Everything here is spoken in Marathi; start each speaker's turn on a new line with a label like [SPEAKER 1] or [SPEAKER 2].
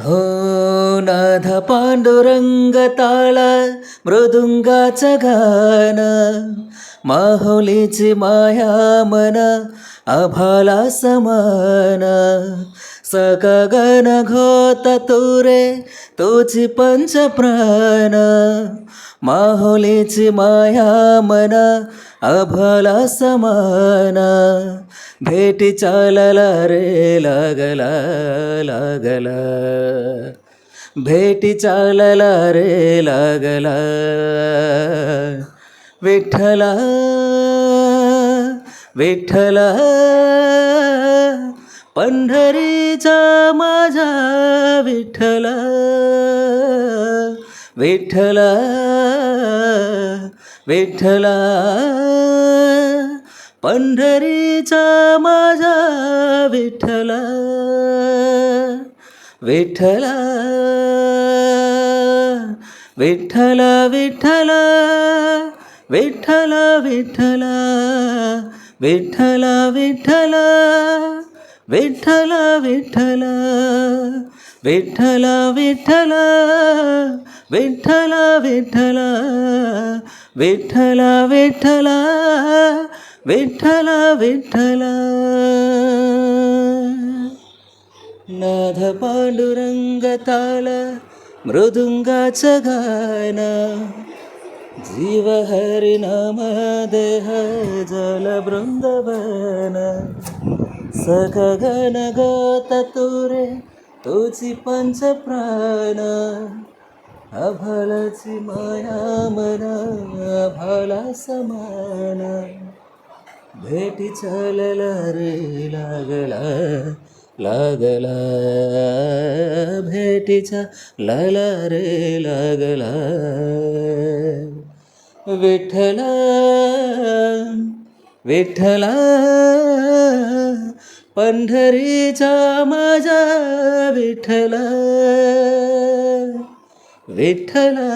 [SPEAKER 1] हो नाथ पांडुरंग ताळ मृदुंगाचं गाणं माहुलीची माया मन आभाला समान सकगन घोत तुरे तुझी पंचप्राण माहुलीची माया मन आभाला समान भेटी चालला रे लागला लागला भेटी चालला रे लागला विठ्ठला विठ्ठला पंढरीचा माझा विठ्ठला विठ्ठला विठ्ठला पंढरीचा माझा विठ्ठला विठ्ठला विठ्ठला विठ्ठला विठ्ठला विठ्ठला विठ्ठला विठ्ठला विठ्ठला विठ्ठला विठ्ठला विठ्ठला विठ्ठला विठ्ठला विठ्ठला विठ्ठला विठ्ठला विठ्ठला नाथ पांडुरंग ताल मृदुंगाचं गाणं जीव हरिनाम देह जल वृंदवन सकगन गत तुरे तुझी पंचप्राण आभालाची माया मन आभाला समान भेटी चालला रे लागला लागला भेटीचा लाला रे लागला विठ्ठला विठ्ठला पंढरीचा माझा विठ्ठला विठ्ठला